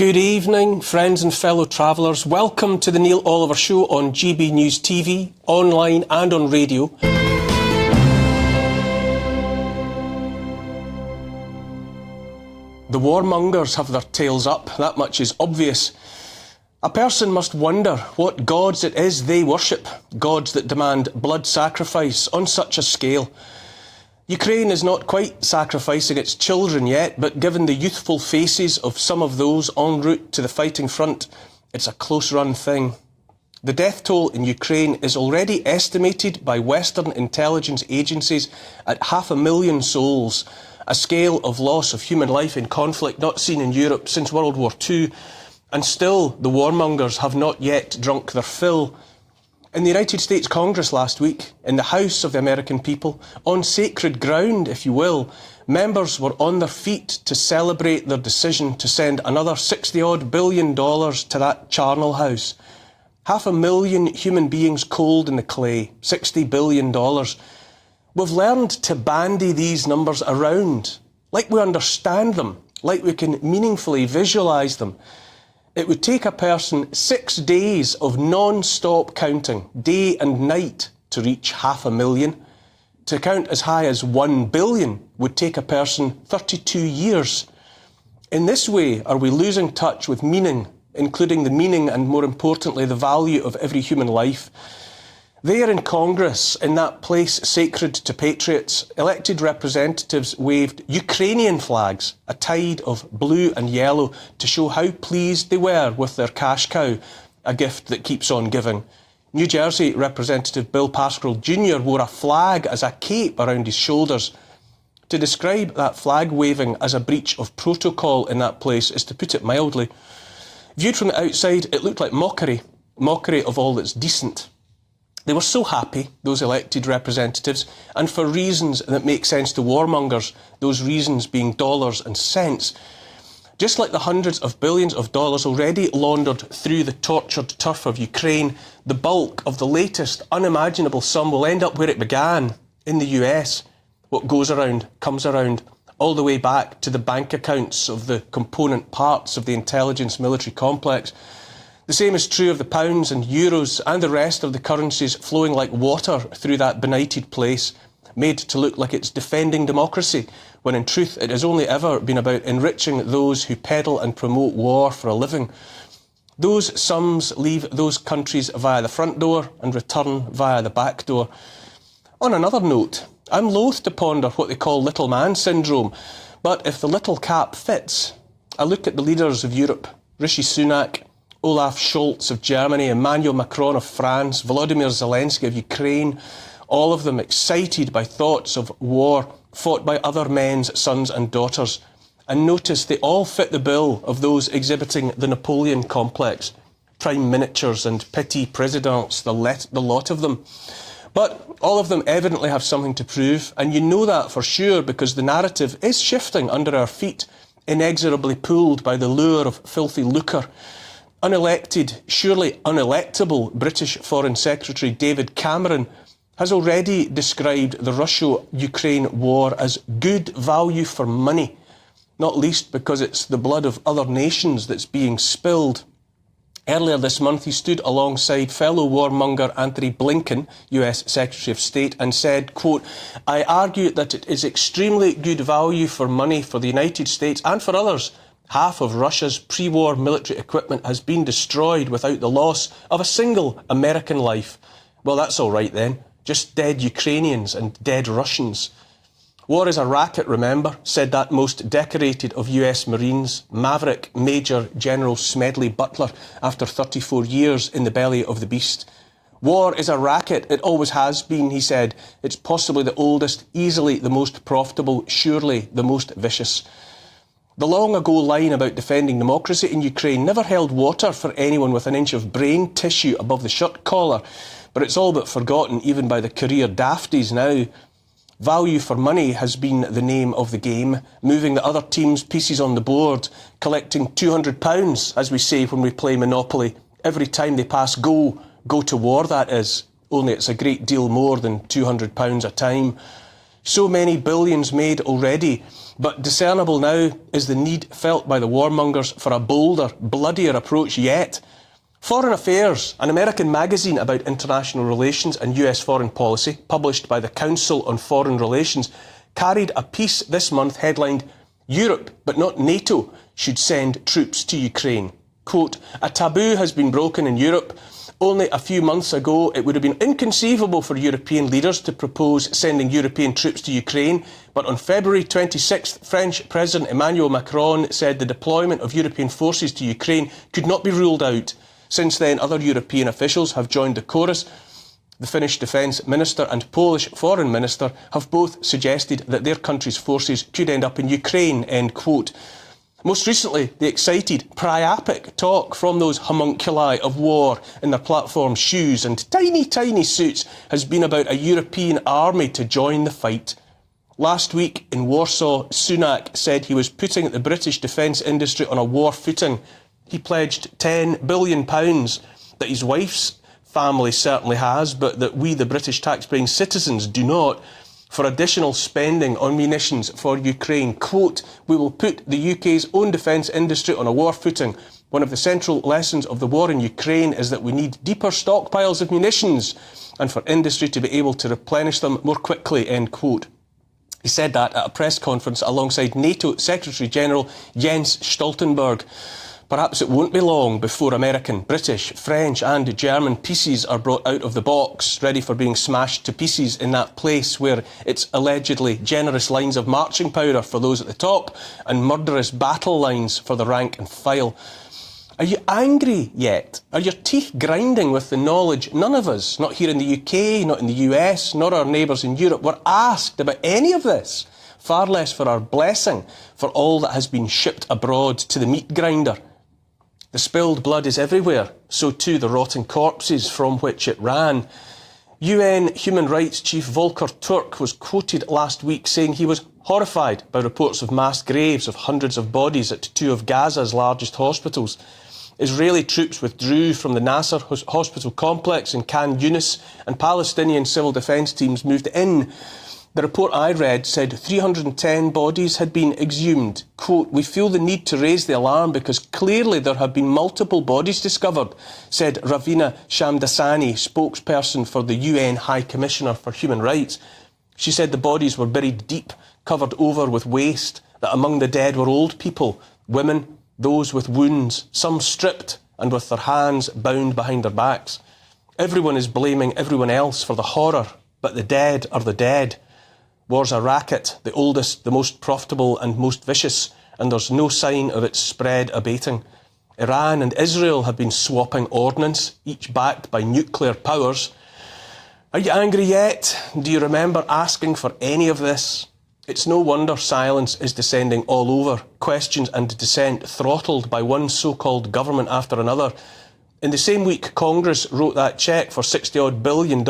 Good evening, friends and fellow travellers. Welcome to the Neil Oliver Show on GB News TV, online and on radio. The warmongers have their tails up, that much is obvious. A person must wonder what gods it is they worship, gods that demand blood sacrifice on such a scale. Ukraine is not quite sacrificing its children yet, but given the youthful faces of some of those en route to the fighting front, it's a close-run thing. The death toll in Ukraine is already estimated by Western intelligence agencies at 500,000 souls, a scale of loss of human life in conflict not seen in Europe since World War II, and still the warmongers have not yet drunk their fill. In the United States Congress last week, in the House of the American people, on sacred ground, if you will, members were on their feet to celebrate their decision to send another $60-odd billion to that charnel house. 500,000 human beings cold in the clay, $60 billion. We've learned to bandy these numbers around, like we understand them, like we can meaningfully visualise them. It would take a person 6 days of non-stop counting, day and night, to reach 500,000. To count as high as 1 billion would take a person 32 years. In this way, are we losing touch with meaning, including the meaning and, more importantly, the value of every human life? There in Congress, in that place sacred to patriots, elected representatives waved Ukrainian flags, a tide of blue and yellow, to show how pleased they were with their cash cow, a gift that keeps on giving. New Jersey Representative Bill Pascrell Jr. wore a flag as a cape around his shoulders. To describe that flag waving as a breach of protocol in that place is to put it mildly. Viewed from the outside, it looked like mockery of all that's decent. They were so happy, those elected representatives, and for reasons that make sense to warmongers, those reasons being dollars and cents. Just like the hundreds of billions of dollars already laundered through the tortured turf of Ukraine, the bulk of the latest unimaginable sum will end up where it began, in the US. What goes around comes around, all the way back to the bank accounts of the component parts of the intelligence military complex. The same is true of the pounds and euros and the rest of the currencies flowing like water through that benighted place, made to look like it's defending democracy, when in truth it has only ever been about enriching those who peddle and promote war for a living. Those sums leave those countries via the front door and return via the back door. On another note, I'm loath to ponder what they call little man syndrome, but if the little cap fits, I look at the leaders of Europe, Rishi Sunak, Olaf Scholz of Germany, Emmanuel Macron of France, Volodymyr Zelensky of Ukraine, all of them excited by thoughts of war fought by other men's sons and daughters. And notice they all fit the bill of those exhibiting the Napoleon complex. Prime ministers and petit presidents, the lot of them. But all of them evidently have something to prove, and you know that for sure because the narrative is shifting under our feet, inexorably pulled by the lure of filthy lucre. Unelected, surely unelectable British Foreign Secretary David Cameron has already described the Russia-Ukraine war as good value for money, not least because it's the blood of other nations that's being spilled. Earlier this month, he stood alongside fellow warmonger Antony Blinken, US Secretary of State, and said, quote, "I argue that it is extremely good value for money for the United States and for others. Half of Russia's pre-war military equipment has been destroyed without the loss of a single American life." Well, that's all right then. Just dead Ukrainians and dead Russians. War is a racket, remember, said that most decorated of US Marines, Maverick Major General Smedley Butler, after 34 years in the belly of the beast. War is a racket, it always has been, he said. It's possibly the oldest, easily the most profitable, surely the most vicious. The long-ago line about defending democracy in Ukraine never held water for anyone with an inch of brain tissue above the shirt collar, but it's all but forgotten even by the career dafties now. Value for money has been the name of the game, moving the other team's pieces on the board, collecting £200, as we say when we play Monopoly, every time they pass go. Go to war, that is. Only it's a great deal more than £200 a time. So many billions made already, but discernible now is the need felt by the warmongers for a bolder, bloodier approach yet. Foreign Affairs, an American magazine about international relations and US foreign policy, published by the Council on Foreign Relations, carried a piece this month headlined, "Europe, but not NATO, should send troops to Ukraine." Quote, "A taboo has been broken in Europe. Only a few months ago, it would have been inconceivable for European leaders to propose sending European troops to Ukraine. But on February 26th, French President Emmanuel Macron said the deployment of European forces to Ukraine could not be ruled out. Since then, other European officials have joined the chorus. The Finnish Defence Minister and Polish Foreign Minister have both suggested that their country's forces could end up in Ukraine," end quote. Most recently, the excited, priapic talk from those homunculi of war in their platform shoes and tiny, tiny suits has been about a European army to join the fight. Last week in Warsaw, Sunak said he was putting the British defence industry on a war footing. He pledged £10 billion that his wife's family certainly has, but that we, the British taxpaying citizens, do not, for additional spending on munitions for Ukraine. Quote, "We will put the UK's own defence industry on a war footing. One of the central lessons of the war in Ukraine is that we need deeper stockpiles of munitions and for industry to be able to replenish them more quickly," end quote. He said that at a press conference alongside NATO Secretary-General Jens Stoltenberg. Perhaps it won't be long before American, British, French and German pieces are brought out of the box, ready for being smashed to pieces in that place where it's allegedly generous lines of marching powder for those at the top and murderous battle lines for the rank and file. Are you angry yet? Are your teeth grinding with the knowledge none of us, not here in the UK, not in the US, nor our neighbours in Europe, were asked about any of this? Far less for our blessing for all that has been shipped abroad to the meat grinder. The spilled blood is everywhere, so too the rotting corpses from which it ran. UN Human Rights Chief Volker Turk was quoted last week saying he was horrified by reports of mass graves of hundreds of bodies at two of Gaza's largest hospitals. Israeli troops withdrew from the Nasser hospital complex in Khan Yunis and Palestinian civil defence teams moved in. The report I read said 310 bodies had been exhumed. Quote, "We feel the need to raise the alarm because clearly there have been multiple bodies discovered," said Ravina Shamdasani, spokesperson for the UN High Commissioner for Human Rights. She said the bodies were buried deep, covered over with waste, that among the dead were old people, women, those with wounds, some stripped and with their hands bound behind their backs. Everyone is blaming everyone else for the horror, but the dead are the dead. War's a racket, the oldest, the most profitable and most vicious, and there's no sign of its spread abating. Iran and Israel have been swapping ordnance, each backed by nuclear powers. Are you angry yet? Do you remember asking for any of this? It's no wonder silence is descending all over, questions and dissent throttled by one so-called government after another. In the same week Congress wrote that cheque for $60-odd billion,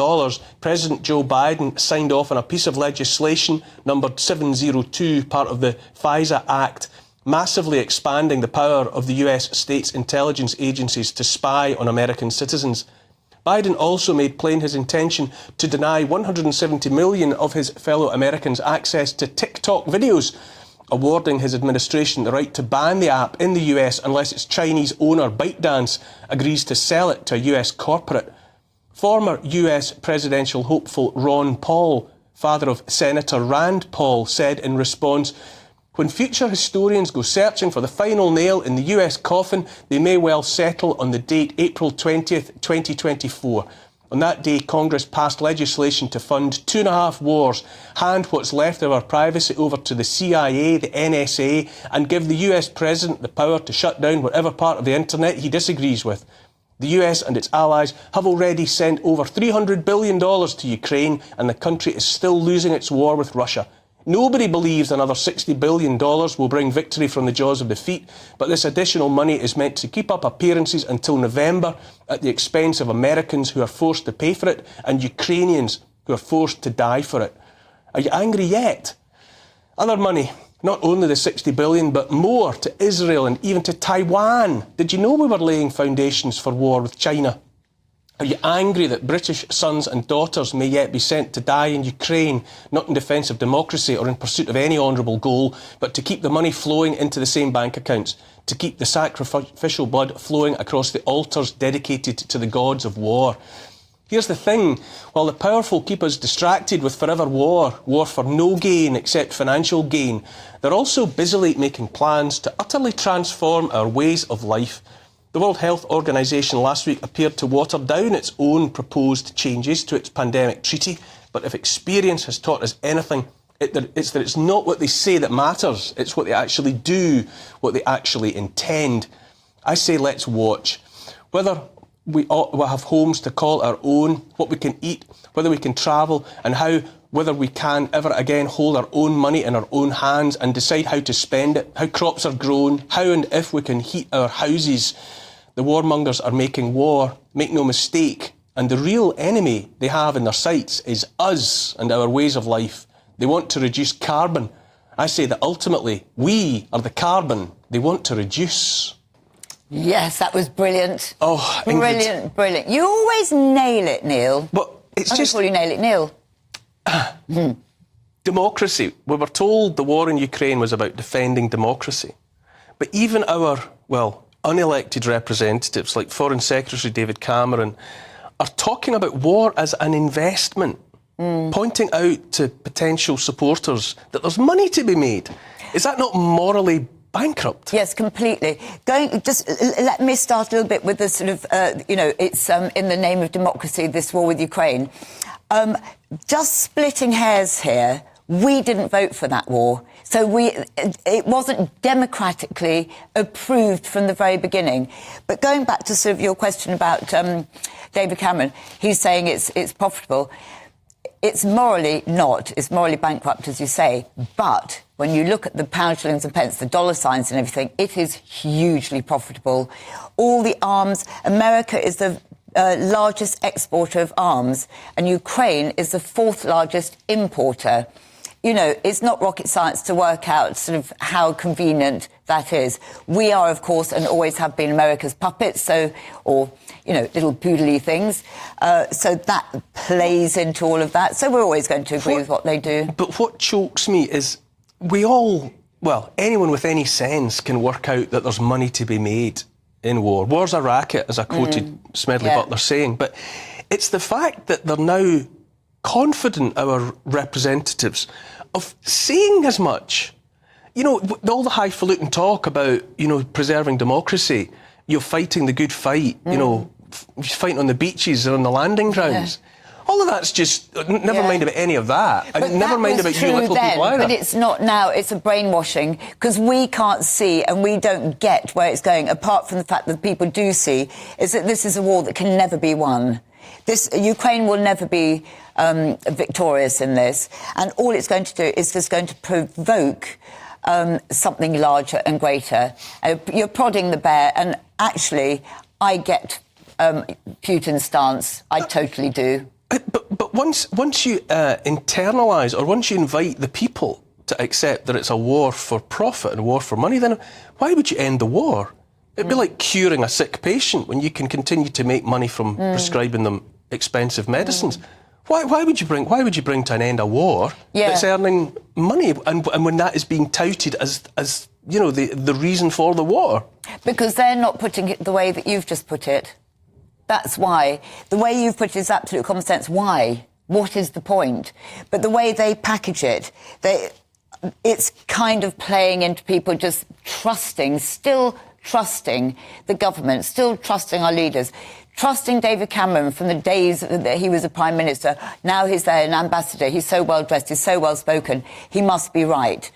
President Joe Biden signed off on a piece of legislation numbered 702, part of the FISA Act, massively expanding the power of the US states' intelligence agencies to spy on American citizens. Biden also made plain his intention to deny 170 million of his fellow Americans access to TikTok videos, awarding his administration the right to ban the app in the US unless its Chinese owner ByteDance agrees to sell it to a US corporate. Former US presidential hopeful Ron Paul, father of Senator Rand Paul, said in response, "When future historians go searching for the final nail in the US coffin, they may well settle on the date April 20th, 2024. On that day, Congress passed legislation to fund 2.5 wars, hand what's left of our privacy over to the CIA, the NSA, and give the US president the power to shut down whatever part of the internet he disagrees with. The US and its allies have already sent over $300 billion to Ukraine, and the country is still losing its war with Russia. Nobody believes another $60 billion will bring victory from the jaws of defeat, but this additional money is meant to keep up appearances until November at the expense of Americans who are forced to pay for it and Ukrainians who are forced to die for it. Are you angry yet? Other money, not only the $60 billion, but more to Israel and even to Taiwan. Did you know we were laying foundations for war with China? Are you angry that British sons and daughters may yet be sent to die in Ukraine, not in defence of democracy or in pursuit of any honourable goal, but to keep the money flowing into the same bank accounts, to keep the sacrificial blood flowing across the altars dedicated to the gods of war? Here's the thing, while the powerful keep us distracted with forever war for no gain except financial gain, they're also busily making plans to utterly transform our ways of life. The World Health Organization last week appeared to water down its own proposed changes to its pandemic treaty, but if experience has taught us anything, it's that it's not what they say that matters, it's what they actually do, what they actually intend. I say let's watch. Whether we will have homes to call our own, what we can eat, whether we can travel, and whether we can ever again hold our own money in our own hands and decide how to spend it, how crops are grown, how and if we can heat our houses. The warmongers are making war, make no mistake, and the real enemy they have in their sights is us and our ways of life. They want to reduce carbon. I say that ultimately we are the carbon they want to reduce. Yes, that was brilliant. Oh, brilliant, Ingrid. Brilliant. You always nail it, Neil. But it's I just... call you nail it, Neil. Democracy. We were told the war in Ukraine was about defending democracy. But even our, unelected representatives like Foreign Secretary David Cameron are talking about war as an investment, pointing out to potential supporters that there's money to be made. Is that not morally bankrupt? Yes, completely. Let me start a little bit with the sort of, it's in the name of democracy, this war with Ukraine. Just splitting hairs here, we didn't vote for that war. So it wasn't democratically approved from the very beginning. But going back to sort of your question about David Cameron, he's saying it's profitable. It's morally not. It's morally bankrupt, as you say. But when you look at the pound, shillings and pence, the dollar signs and everything, it is hugely profitable. All the arms, America is the largest exporter of arms, and Ukraine is the fourth largest importer. You know, it's not rocket science to work out sort of how convenient that is. We are, of course, and always have been America's puppets, little poodly things. So that plays into all of that. So we're always going to agree with what they do. But what chokes me is anyone with any sense can work out that there's money to be made in war. War's a racket, as I quoted Smedley Butler saying. But it's the fact that they're now confident, our representatives, of saying as much. You know, all the highfalutin talk about, preserving democracy, fighting the good fight, fighting on the beaches or on the landing grounds. Yeah. All of that's just, never mind about any of that. And never mind about you little people either. But it's not now, it's a brainwashing, because we can't see and we don't get where it's going, apart from the fact that people do see, is that this is a war that can never be won. Ukraine will never be victorious in this, and all it's going to do is just going to provoke something larger and greater. You're prodding the bear, and actually, I get Putin's stance. I totally do. But once you internalise, or once you invite the people to accept that it's a war for profit and a war for money, then why would you end the war? It'd be like curing a sick patient when you can continue to make money from prescribing them expensive medicines. Why would you bring to an end a war that's earning money, and when that is being touted as the reason for the war? Because they're not putting it the way that you've just put it. That's why. The way you've put it is absolute common sense. Why? What is the point? But the way they package it, it's kind of playing into people just still trusting the government, still trusting our leaders, trusting David Cameron from the days that he was a Prime Minister. Now he's there, an ambassador. He's so well dressed, he's so well spoken. He must be right.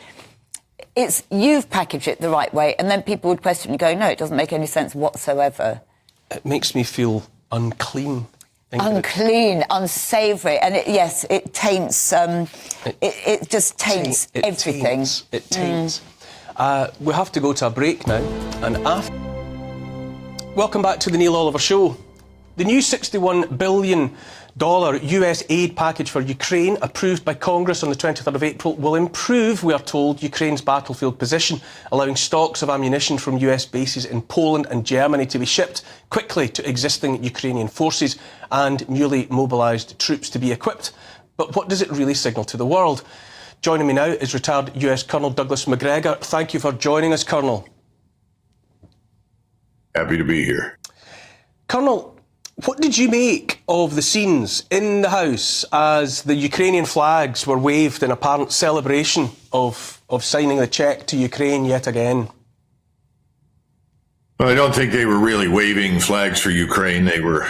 You've packaged it the right way, and then people would question and go, no, it doesn't make any sense whatsoever. It makes me feel unclean. Unclean, unsavoury, and it taints. It just taints everything. It taints. We have to go to a break now, and after. Welcome back to the Neil Oliver Show. The new $61 billion US aid package for Ukraine, approved by Congress on the 23rd of April, will improve, we are told, Ukraine's battlefield position, allowing stocks of ammunition from US bases in Poland and Germany to be shipped quickly to existing Ukrainian forces and newly mobilised troops to be equipped. But what does it really signal to the world? Joining me now is retired US Colonel Douglas McGregor. Thank you for joining us, Colonel. Happy to be here. Colonel, what did you make of the scenes in the House as the Ukrainian flags were waved in apparent celebration of signing the cheque to Ukraine yet again? Well, I don't think they were really waving flags for Ukraine. They were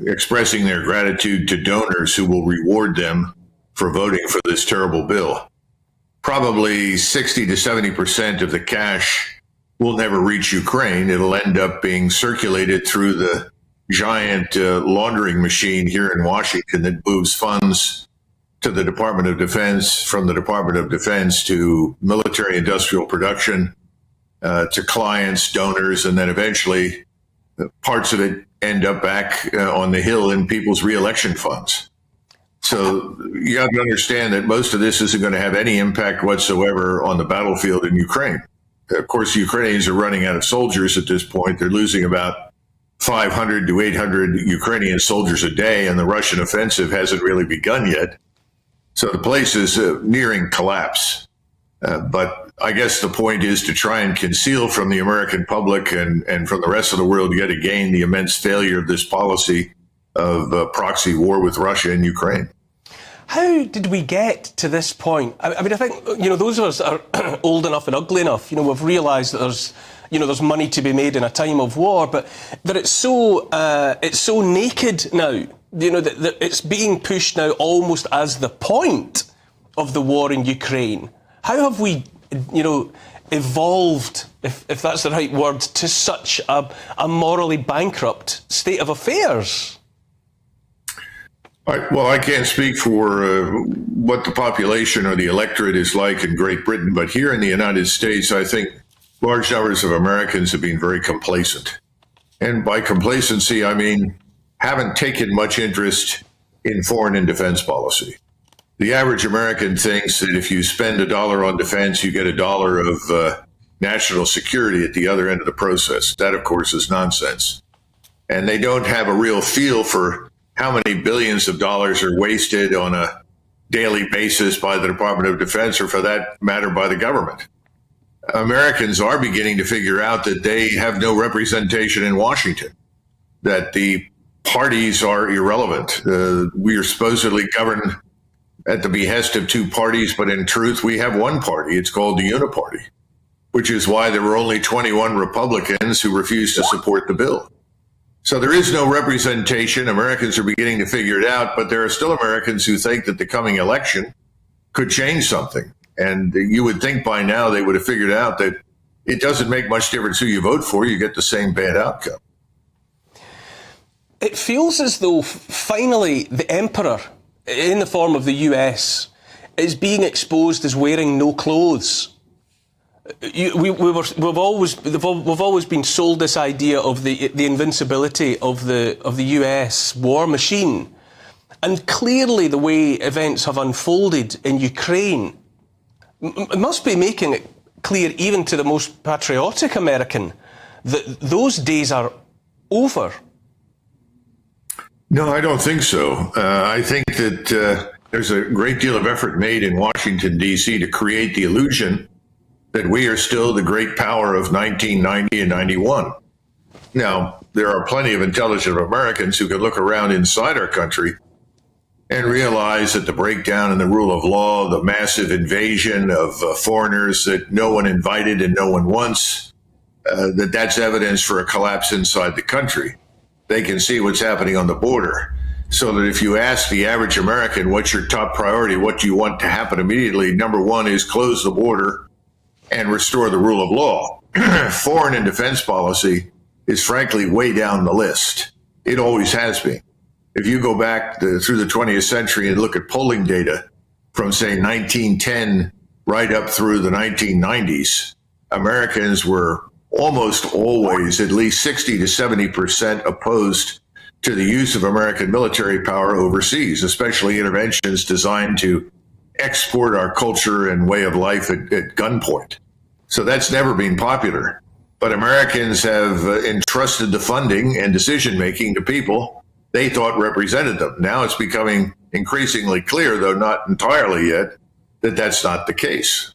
expressing their gratitude to donors who will reward them for voting for this terrible bill. Probably 60 to 70% of the cash will never reach Ukraine. It'll end up being circulated through the giant laundering machine here in Washington that moves funds to the Department of Defense, from the Department of Defense to military industrial production, to clients, donors, and then eventually parts of it end up back on the Hill in people's reelection funds. So you have to understand that most of this isn't going to have any impact whatsoever on the battlefield in Ukraine. Of course, the Ukrainians are running out of soldiers at this point. They're losing about 500 to 800 Ukrainian soldiers a day, and the Russian offensive hasn't really begun yet. So the place is nearing collapse. But I guess the point is to try and conceal from the American public and from the rest of the world yet again the immense failure of this policy of proxy war with Russia and Ukraine. How did we get to this point? I mean, I think, those of us that are old enough and ugly enough, we've realised that there's money to be made in a time of war, but that it's so naked now, that it's being pushed now almost as the point of the war in Ukraine. How have we, evolved, if that's the right word, to such a morally bankrupt state of affairs? Well, I can't speak for what the population or the electorate is like in Great Britain, but here in the United States, I think large numbers of Americans have been very complacent. And by complacency, I mean haven't taken much interest in foreign and defense policy. The average American thinks that if you spend $1 on defense, you get $1 of national security at the other end of the process. That, of course, is nonsense. And they don't have a real feel for how many billions of dollars are wasted on a daily basis by the Department of Defense, or for that matter, by the government. Americans are beginning to figure out that they have no representation in Washington, that the parties are irrelevant. We are supposedly governed at the behest of two parties, but in truth, we have one party. It's called the Uniparty, which is why there were only 21 Republicans who refused to support the bill. So there is no representation. Americans are beginning to figure it out, but there are still Americans who think that the coming election could change something. And you would think by now they would have figured out that it doesn't make much difference who you vote for. You get the same bad outcome. It feels as though finally the emperor, in the form of the US, is being exposed as wearing no clothes. We've always been sold this idea of the invincibility of the US war machine, and clearly the way events have unfolded in Ukraine must be making it clear even to the most patriotic American that those days are over. No, I don't think so. I think that there's a great deal of effort made in Washington, D.C. to create the illusion that we are still the great power of 1990 and 91. Now, there are plenty of intelligent Americans who can look around inside our country and realize that the breakdown in the rule of law, the massive invasion of foreigners that no one invited and no one wants, that's evidence for a collapse inside the country. They can see what's happening on the border. So that if you ask the average American, what's your top priority, what do you want to happen immediately, number one is close the border and restore the rule of law. Foreign and defense policy is frankly way down the list. It always has been. If you go back through the 20th century and look at polling data from, say, 1910 right up through the 1990s, Americans were almost always at least 60 to 70% opposed to the use of American military power overseas, especially interventions designed to export our culture and way of life at gunpoint. So that's never been popular. But Americans have entrusted the funding and decision-making to people they thought represented them. Now it's becoming increasingly clear, though not entirely yet, that that's not the case.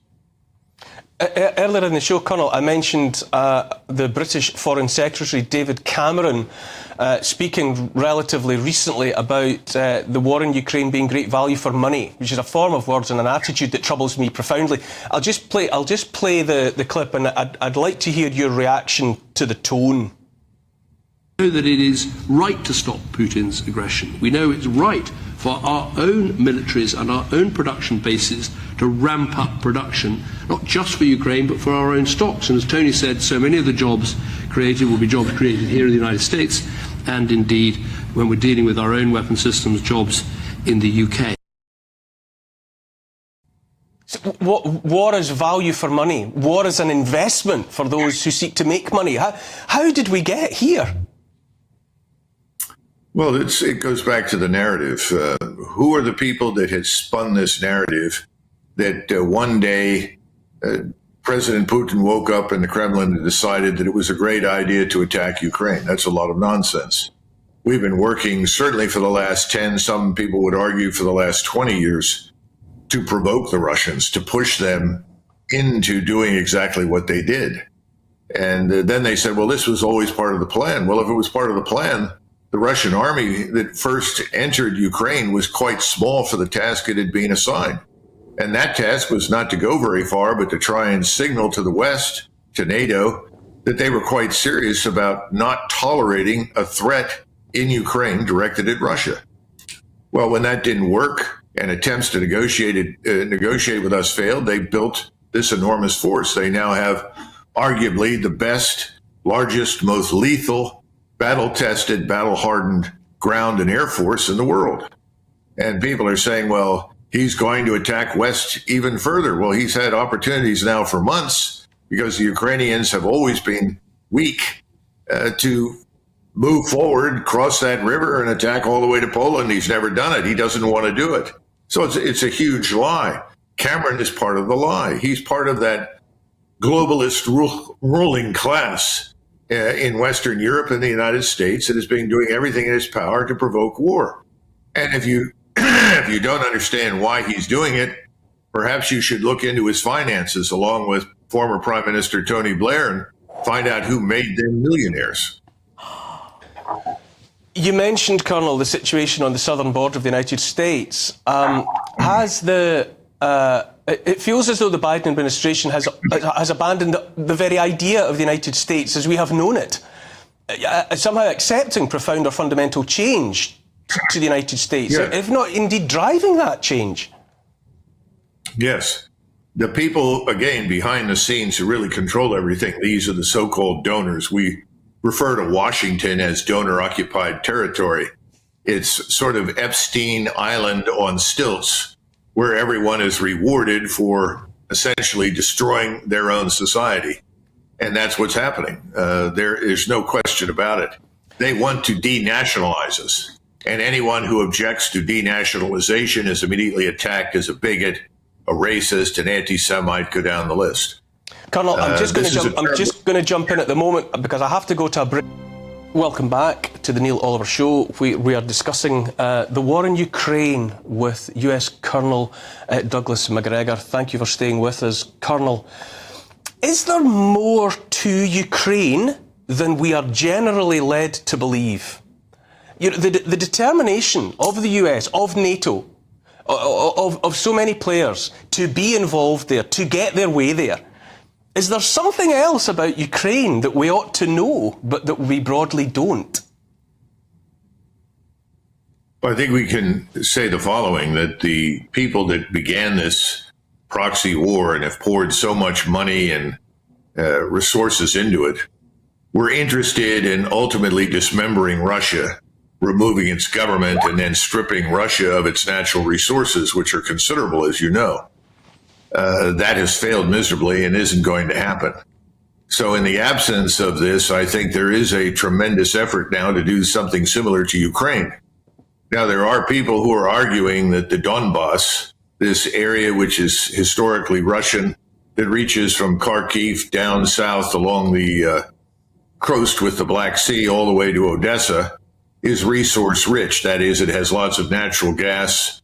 Earlier in the show, Colonel, I mentioned the British Foreign Secretary, David Cameron, speaking relatively recently about the war in Ukraine being great value for money, which is a form of words and an attitude that troubles me profoundly. I'll just play the clip, and I'd like to hear your reaction to the tone. We know that it is right to stop Putin's aggression. We know it's right for our own militaries and our own production bases to ramp up production, not just for Ukraine, but for our own stocks. And as Tony said, so many of the jobs created will be jobs created here in the United States, and indeed, when we're dealing with our own weapon systems, jobs in the UK. War is value for money. War is an investment for those who seek to make money. How did we get here? Well, it goes back to the narrative. Who are the people that had spun this narrative that one day President Putin woke up in the Kremlin and decided that it was a great idea to attack Ukraine? That's a lot of nonsense. We've been working, certainly for the last 10, some people would argue for the last 20 years, to provoke the Russians, to push them into doing exactly what they did. And then they said, well, this was always part of the plan. Well, if it was part of the plan, the Russian army that first entered Ukraine was quite small for the task it had been assigned. And that task was not to go very far, but to try and signal to the West, to NATO, that they were quite serious about not tolerating a threat in Ukraine directed at Russia. Well, when that didn't work and attempts to negotiate with us failed, they built this enormous force. They now have arguably the best, largest, most lethal, battle-tested, battle-hardened ground and air force in the world. And people are saying, well, he's going to attack West even further. Well, he's had opportunities now for months because the Ukrainians have always been weak to move forward, cross that river and attack all the way to Poland. He's never done it. He doesn't want to do it. So it's a huge lie. Cameron is part of the lie. He's part of that globalist ruling class in Western Europe and the United States that has been doing everything in its power to provoke war. And if you if you don't understand why he's doing it, perhaps you should look into his finances along with former Prime Minister Tony Blair and find out who made them millionaires. You mentioned, Colonel, the situation on the southern border of the United States. It feels as though the Biden administration has abandoned the very idea of the United States as we have known it, somehow accepting profound or fundamental change to the United States, if not indeed driving that change. Yes. The people, again, behind the scenes who really control everything, these are the so-called donors. We refer to Washington as donor-occupied territory. It's sort of Epstein Island on stilts, where everyone is rewarded for essentially destroying their own society. And that's what's happening. There is no question about it. They want to denationalize us. And anyone who objects to denationalization is immediately attacked as a bigot, a racist, an anti-Semite, go down the list. Colonel, I'm just going to jump in at the moment because I have to go to a break. Welcome back to the Neil Oliver Show. We are discussing the war in Ukraine with US Colonel Douglas McGregor. Thank you for staying with us, Colonel. Is there more to Ukraine than we are generally led to believe? You know, the determination of the US, of NATO, of so many players to be involved there, to get their way there. Is there something else about Ukraine that we ought to know, but that we broadly don't? Well, I think we can say the following, that the people that began this proxy war and have poured so much money and resources into it were interested in ultimately dismembering Russia, removing its government, and then stripping Russia of its natural resources, which are considerable, as you know. That has failed miserably and isn't going to happen. So in the absence of this, I think there is a tremendous effort now to do something similar to Ukraine. Now, there are people who are arguing that the Donbass, this area which is historically Russian, that reaches from Kharkiv down south along the coast with the Black Sea all the way to Odessa, is resource rich. That is, it has lots of natural gas,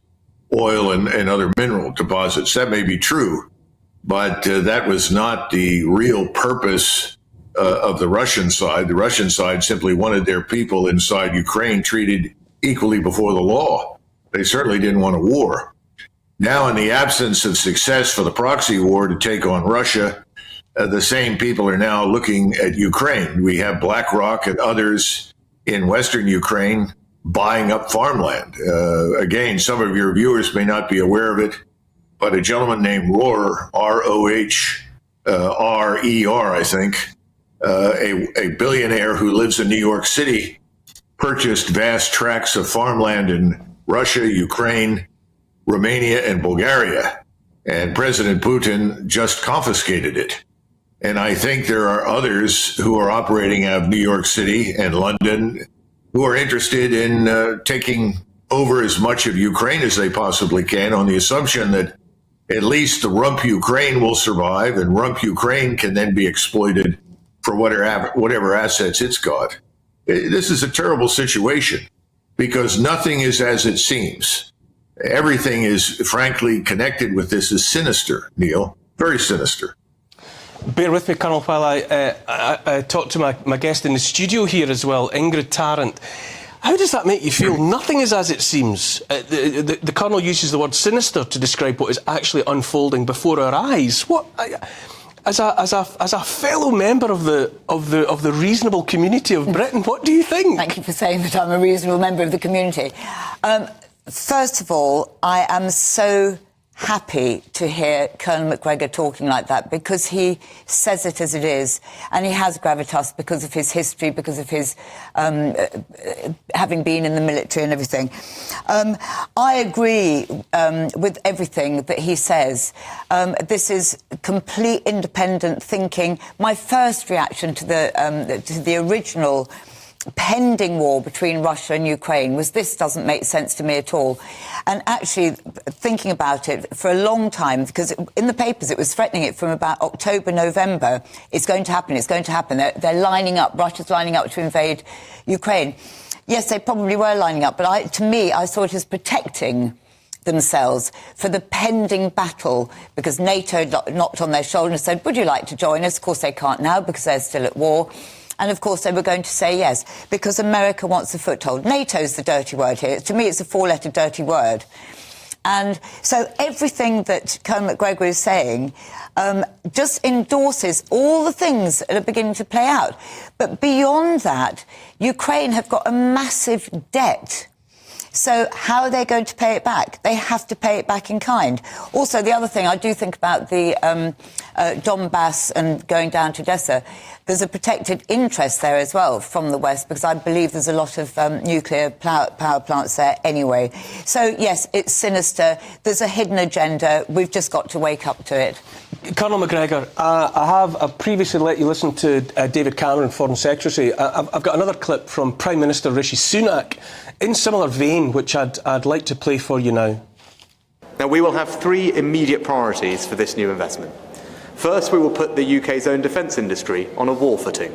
oil, and other mineral deposits. That may be true, but that was not the real purpose of the Russian side. The Russian side simply wanted their people inside Ukraine treated equally before the law. They certainly didn't want a war. Now, in the absence of success for the proxy war to take on Russia, the same people are now looking at Ukraine. We have BlackRock and others in Western Ukraine buying up farmland. Again, some of your viewers may not be aware of it, but a gentleman named Rohrer, R-O-H-R-E-R, I think, a billionaire who lives in New York City, purchased vast tracts of farmland in Russia, Ukraine, Romania, and Bulgaria. And President Putin just confiscated it. And I think there are others who are operating out of New York City and London who are interested in taking over as much of Ukraine as they possibly can, on the assumption that at least the rump Ukraine will survive, and rump Ukraine can then be exploited for whatever assets it's got. This is a terrible situation because nothing is as it seems. Everything is, frankly, connected with this is sinister, Neil, very sinister. Bear with me, Colonel, while I talk to my guest in the studio here as well, Ingrid Tarrant. How does that make you feel? Nothing is as it seems. The Colonel uses the word sinister to describe what is actually unfolding before our eyes. What, as a fellow member of the reasonable community of Britain, what do you think? Thank you for saying that I'm a reasonable member of the community. First of all, I am so happy to hear Colonel McGregor talking like that, because he says it as it is, and he has gravitas because of his history, because of his having been in the military and everything. I agree with everything that he says. This is complete independent thinking. My first reaction to the original pending war between Russia and Ukraine was, this doesn't make sense to me at all. And actually thinking about it for a long time, because in the papers it was threatening it from about October, November. It's going to happen, it's going to happen. They're lining up, Russia's lining up to invade Ukraine. Yes, they probably were lining up, but to me, I saw it as protecting themselves for the pending battle, because NATO knocked on their shoulder and said, would you like to join us? Of course they can't now because they're still at war. And of course they were going to say yes, because America wants a foothold. NATO's the dirty word here. To me, it's a four-letter dirty word. And so everything that Colonel McGregor is saying just endorses all the things that are beginning to play out. But beyond that, Ukraine have got a massive debt. So how are they going to pay it back? They have to pay it back in kind. Also, the other thing, I do think about the Donbass and going down to Odessa. There's a protected interest there as well from the West, because I believe there's a lot of nuclear power plants there anyway. So, yes, it's sinister. There's a hidden agenda. We've just got to wake up to it. Colonel McGregor, I've previously let you listen to David Cameron, Foreign Secretary. I've got another clip from Prime Minister Rishi Sunak in similar vein, which I'd like to play for you now. Now, we will have three immediate priorities for this new investment. First, we will put the UK's own defence industry on a war footing.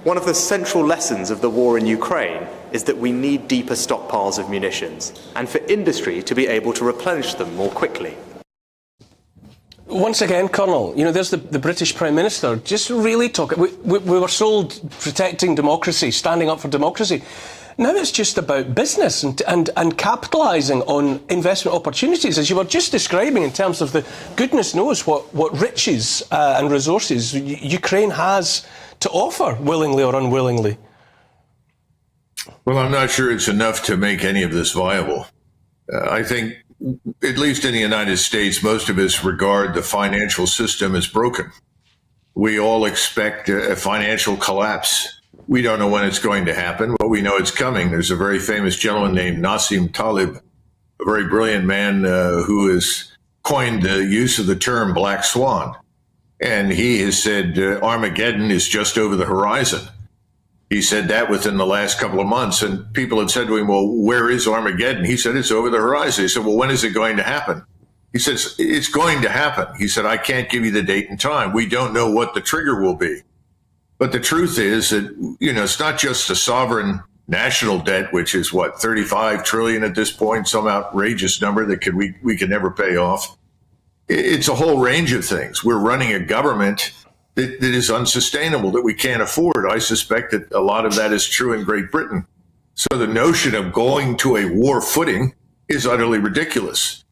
One of the central lessons of the war in Ukraine is that we need deeper stockpiles of munitions, and for industry to be able to replenish them more quickly. Once again, Colonel, there's the British Prime Minister just really talking. We were sold protecting democracy, standing up for democracy. Now it's just about business and capitalising on investment opportunities, as you were just describing, in terms of the goodness knows what riches and resources Ukraine has to offer, willingly or unwillingly. Well, I'm not sure it's enough to make any of this viable. I think, at least in the United States, most of us regard the financial system as broken. We all expect a financial collapse. We don't know when it's going to happen, but we know it's coming. There's a very famous gentleman named Nassim Taleb, a very brilliant man who has coined the use of the term black swan. And he has said Armageddon is just over the horizon. He said that within the last couple of months. And people had said to him, well, where is Armageddon? He said, it's over the horizon. He said, well, when is it going to happen? He says, it's going to happen. He said, I can't give you the date and time. We don't know what the trigger will be. But the truth is that, it's not just the sovereign national debt, which is 35 trillion at this point, some outrageous number that we could never pay off. It's a whole range of things. We're running a government that is unsustainable, that we can't afford. I suspect that a lot of that is true in Great Britain. So the notion of going to a war footing is utterly ridiculous,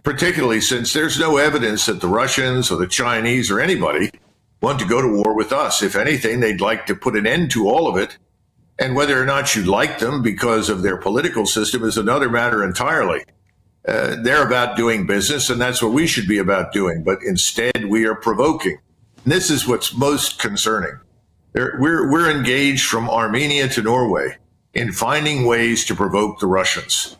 particularly since there's no evidence that the Russians or the Chinese or anybody want to go to war with us. If anything, they'd like to put an end to all of it. And whether or not you like them because of their political system is another matter entirely. They're about doing business, and that's what we should be about doing. But instead, we are provoking. And this is what's most concerning. We're engaged from Armenia to Norway in finding ways to provoke the Russians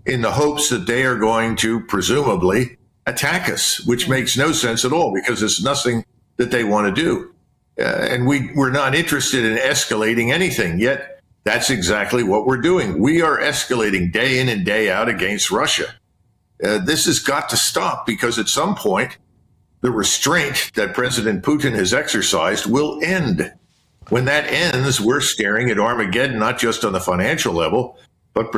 in the hopes that they are going to presumably attack us, which makes no sense at all because it's nothing that they want to do. And we're not interested in escalating anything, yet that's exactly what we're doing. We are escalating day in and day out against Russia. This has got to stop because at some point, the restraint that President Putin has exercised will end. When that ends, we're staring at Armageddon, not just on the financial level, but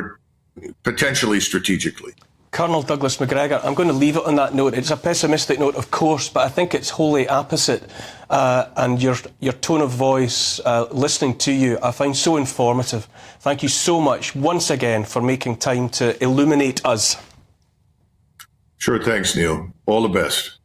potentially strategically. Colonel Douglas McGregor, I'm going to leave it on that note. It's a pessimistic note, of course, but I think it's wholly opposite. And your tone of voice, listening to you, I find so informative. Thank you so much once again for making time to illuminate us. Sure, thanks, Neil. All the best.